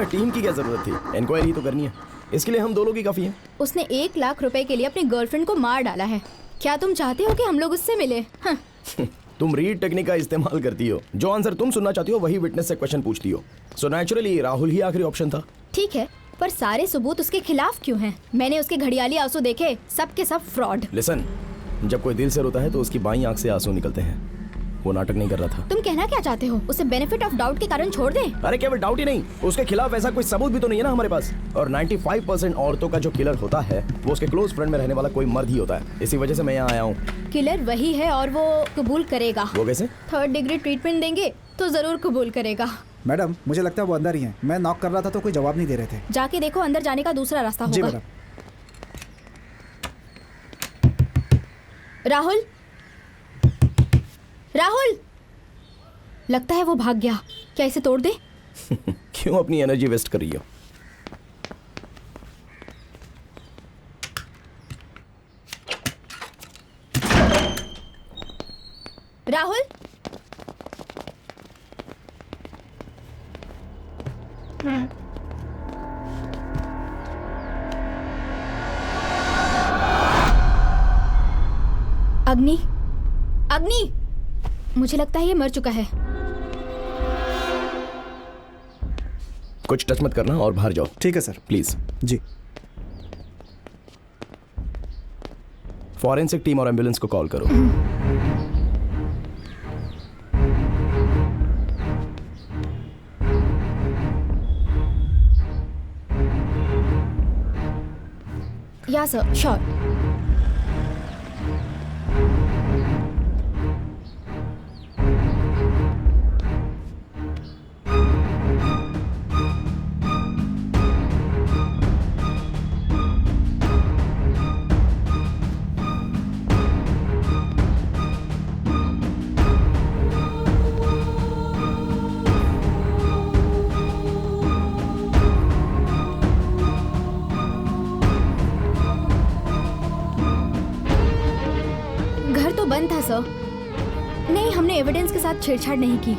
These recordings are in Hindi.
टीम की क्या जरूरत थी? इंक्वायरी तो करनी है, इसके लिए हम 2 लोग ही काफी हैं। उसने 1 लाख रुपए के लिए अपनी गर्लफ्रेंड को मार डाला है। क्या तुम चाहते हो कि हम लोग उससे मिले? हाँ। तुम रीड टेक्निक का इस्तेमाल करती हो, जो आंसर तुम सुनना चाहती हो वही विटनेस से क्वेश्चन पूछती हो। सो नेचुरली राहुल ही आखिरी ऑप्शन था। ठीक है, पर सारे सबूत उसके खिलाफ क्यों हैं? मैंने उसके घड़ियाली आंसू देखे, सब के सब फ्रॉड। लिसन, जब कोई दिल से रोता है तो उसकी बाईं आंख से आंसू निकलते हैं। वो नाटक नहीं कर रहा था। तुम कहना क्या चाहते हो? उसे बेनिफिट ऑफ डाउट के कारण छोड़ दें? अरे केवल डाउट ही नहीं, उसके खिलाफ ऐसा कोई सबूत भी तो नहीं है ना हमारे पास। और 95% औरतों का जो किलर होता है वो उसके क्लोज फ्रेंड में रहने वाला कोई मर्द ही होता है। इसी वजह से मैं यहाँ आया हूँ। किलर वही है और वो कबूल करेगा। वो कैसे? 3rd डिग्री ट्रीटमेंट देंगे तो जरूर कबूल करेगा। मैडम, मुझे लगता है वो अंदर ही हैं। मैं नॉक कर रहा था तो कोई जवाब नहीं दे रहे थे। जाके देखो, अंदर जाने का दूसरा रास्ता जी होगा। मैडम। राहुल, राहुल, लगता है वो भाग गया। क्या इसे तोड़ दे? क्यों अपनी एनर्जी वेस्ट कर रही हो? राहुल, अग्नि, अग्नि, मुझे लगता है ये मर चुका है। कुछ टच मत करना और बाहर जाओ। ठीक है सर। प्लीज। जी। फॉरेंसिक टीम और एम्बुलेंस को कॉल करो। या सर, श्योर। बंद था सर। नहीं, हमने एविडेंस के साथ छेड़छाड़ नहीं की।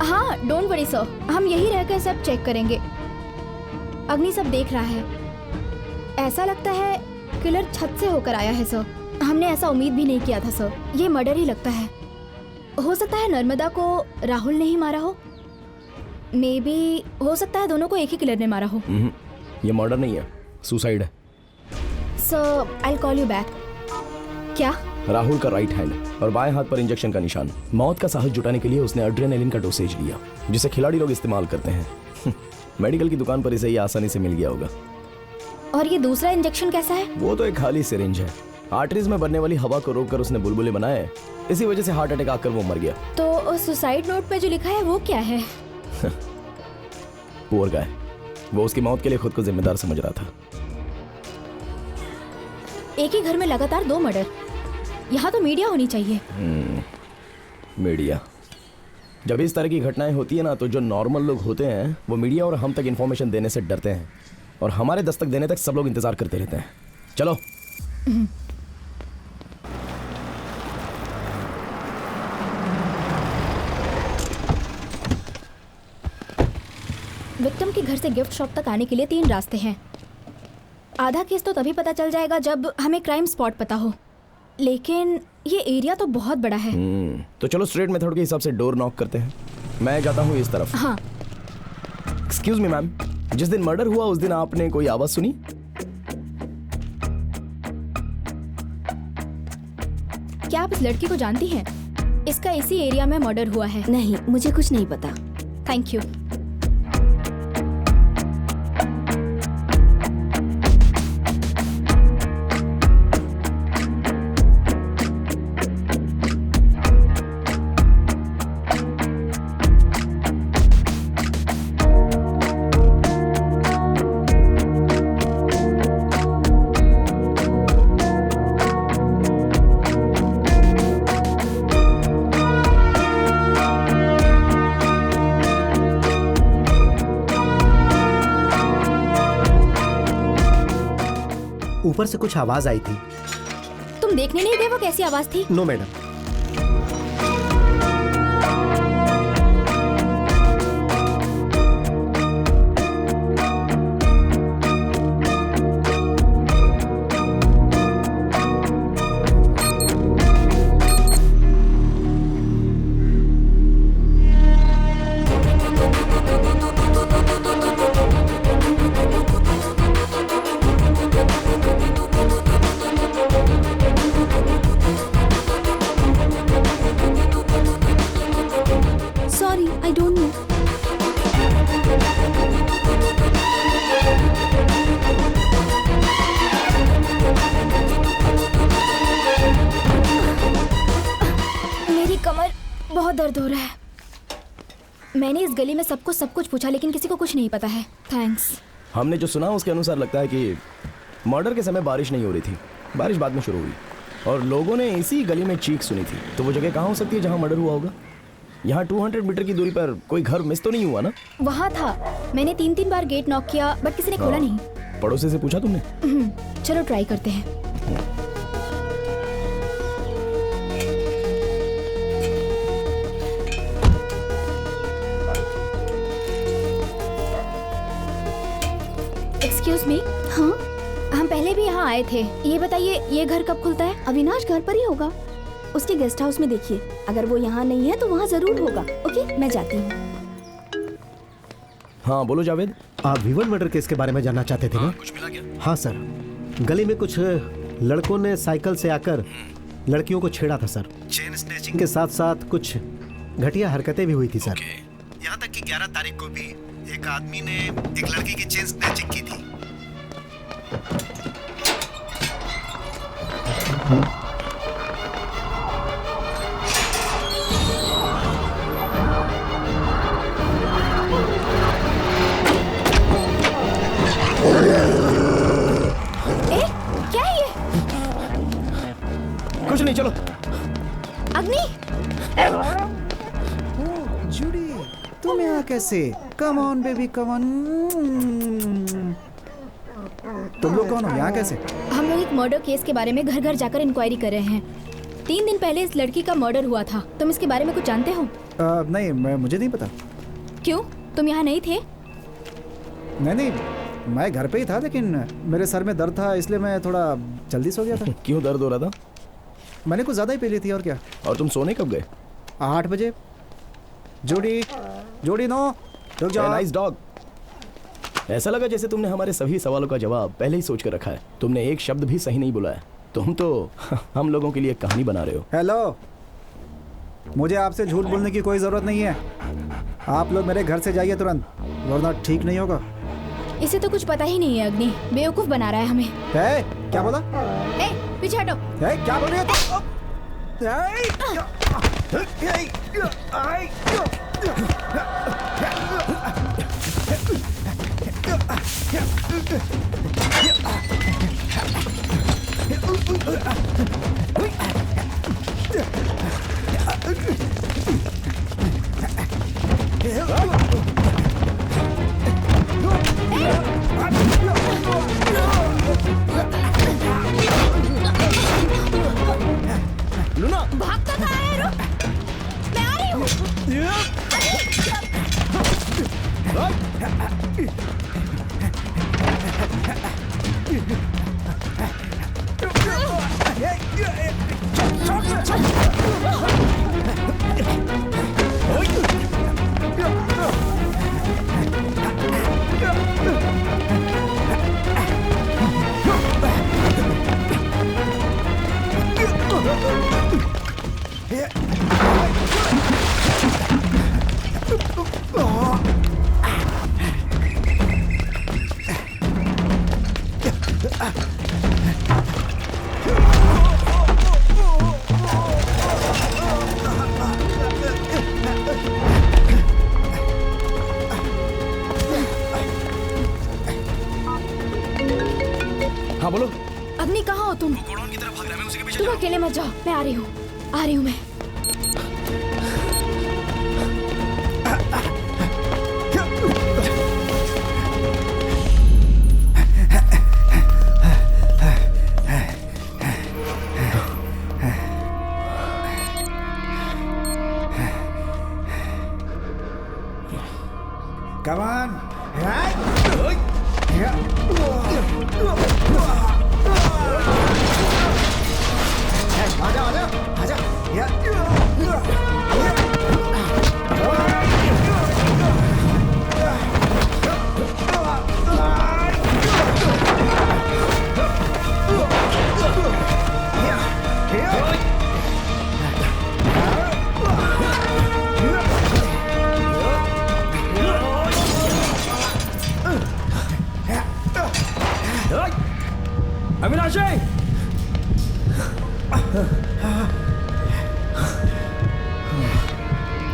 हाँ, डोंट वरी सर, हम यही रहकर सब चेक करेंगे। अग्नि सब देख रहा है। ऐसा लगता है किलर छत से होकर आया है सर। हमने ऐसा उम्मीद भी नहीं किया था सर। ये मर्डर ही लगता है। हो सकता है नर्मदा को राहुल ने ही मारा हो। मे बी हो सकता है दोनों को एक ही किलर ने मारा हो। ये मर्डर नहीं है, सुसाइड है। Sir, I will call you back. क्या? राहुल का राइट हैंड और बाएं हाथ पर इंजेक्शन का निशान। मौत का साहस जुटाने के लिए उसने एड्रेनालिन का डोसेज लिया, जिसे खिलाड़ी लोग इस्तेमाल करते हैं। मेडिकल की दुकान पर इसे ये आसानी से मिल गया होगा। और ये दूसरा इंजेक्शन कैसा है? वो तो एक खाली सिरिंज है। आर्टरीज में बनने वाली हवा को रोककर उसने बुलबुले बनाए। इसी वजह से हार्ट अटैक आकर वो मर गया। तो सुसाइड नोट पे जो लिखा है वो क्या है? Poor guy. वो उसकी मौत के लिए खुद को जिम्मेदार समझ रहा था। एक ही घर में लगातार 2 मर्डर। यहाँ तो मीडिया होनी चाहिए। मीडिया। जब इस तरह की घटनाएं होती है ना, तो जो नॉर्मल लोग होते हैं वो मीडिया और हम तक इन्फॉर्मेशन देने से डरते हैं, और हमारे दस्तक देने तक सब लोग इंतजार करते रहते हैं। चलो। विक्टिम के घर से गिफ्ट शॉप तक आने के लिए 3 रास्ते हैं। आधा केस तो तभी पता चल जाएगा जब हमें क्राइम स्पॉट पता हो, लेकिन ये एरिया तो बहुत बड़ा है। तो चलो स्ट्रेट मेथड के हिसाब से डोर नॉक करते हैं। मैं जाता हूँ इस तरफ। हाँ। एक्सक्यूज मी मैम, जिस दिन मर्डर हुआ उस दिन आपने कोई आवाज सुनी? क्या आप इस लड़की को जानती हैं? इसका इसी एरिया में मर्डर हुआ है। नहीं, मुझे कुछ नहीं पता। Thank you. ऊपर से कुछ आवाज आई थी। तुम देखने नहीं गए वो कैसी आवाज थी? No madam. I don't know. मेरी कमर बहुत दर्द हो रहा है। मैंने इस गली में सबको सब कुछ पूछा लेकिन किसी को कुछ नहीं पता है। थैंक्स। हमने जो सुना उसके अनुसार लगता है कि मर्डर के समय बारिश नहीं हो रही थी, बारिश बाद में शुरू हुई और लोगों ने इसी गली में चीख सुनी थी। तो वो जगह कहाँ हो सकती है जहाँ मर्डर हुआ होगा? यहाँ 200 मीटर की दूरी पर कोई घर मिस तो नहीं हुआ ना? वहाँ था। मैंने 3 बार गेट नॉक किया बट किसी ने खोला नहीं। पड़ोसी से पूछा तुमने? चलो ट्राई करते हैं। Excuse me. हाँ, हम पहले भी यहाँ आए थे। ये बताइए ये घर कब खुलता है? अविनाश घर पर ही होगा, उसके गेस्ट हाउस में देखिए। अगर वो यहाँ नहीं है तो वहाँ जरूर होगा। ओके, मैं जाती हूँ। हाँ बोलो जावेद। आप विवन मर्डर केस के बारे में जानना चाहते थे ना? कुछ मिला क्या? हाँ सर, गली में कुछ लड़कों ने साइकिल से आकर लड़कियों को छेड़ा था सर। चेन स्नैचिंग के साथ साथ कुछ घटिया हरकतें भी हुई थी सर। यहाँ तक कि 11 तारीख को भी एक आदमी ने एक लड़की की चेन स्नैचिंग की थी। क्या है ये? कुछ नहीं, चलो। अग्नि, जूडी, तुम यहाँ कैसे? Come on baby, come on. तुम लोग कौन हो? यहाँ कैसे? हम लोग एक मर्डर केस के बारे में घर घर जाकर इंक्वायरी कर रहे हैं। 3 दिन पहले इस लड़की का मर्डर हुआ था। तुम इसके बारे में कुछ जानते हो? नहीं, मुझे नहीं पता। क्यों, तुम यहाँ नहीं थे? नहीं, मैं घर पे ही था लेकिन मेरे सर में दर्द था इसलिए मैं थोड़ा जल्दी सो गया था। क्यों दर्द हो रहा था? मैंने कुछ ज़्यादा ही पी ली थी। और क्या? और तुम सोने कब गए? 8 बजे। जोड़ी नो, रुक जाओ। Nice dog. ऐसा लगा जैसे तुमने हमारे सभी सवालों का जवाब पहले ही सोच कर रखा है। तुमने एक शब्द भी सही नहीं बोला है। तुम तो हम लोगों के लिए कहानी बना रहे हो। हेलो, मुझे आपसे झूठ बोलने की कोई ज़रूरत नहीं है। आप लोग मेरे घर से जाइए तुरंत, वरना ठीक नहीं होगा। इसे तो कुछ पता ही नहीं है। अग्नि बेवकूफ बना रहा है हमें। क्या बोला? पीछे हटो। क्या बोल रही हो तुम? लूना, भागता कहाँ है? रुक, मैं आ रही हूँ। हाँ बोलो। अग्नि कहाँ हो तुम? गोडाउन की तरफ भाग रहा है, मैं उसी के पीछे तुम जा रहा अकेले मत जाओ, मैं आ रही हूँ। आ रही हूँ मैं। Come on. अजय!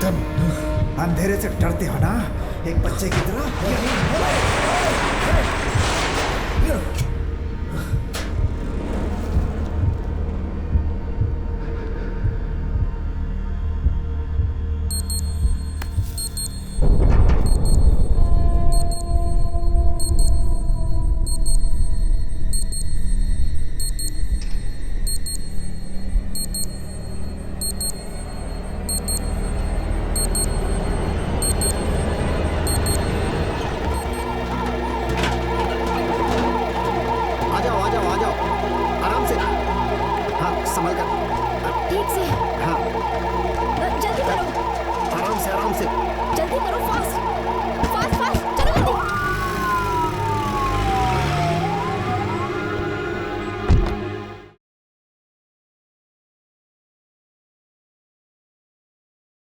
तुम अंधेरे से डरते हो ना, एक बच्चे की तरह।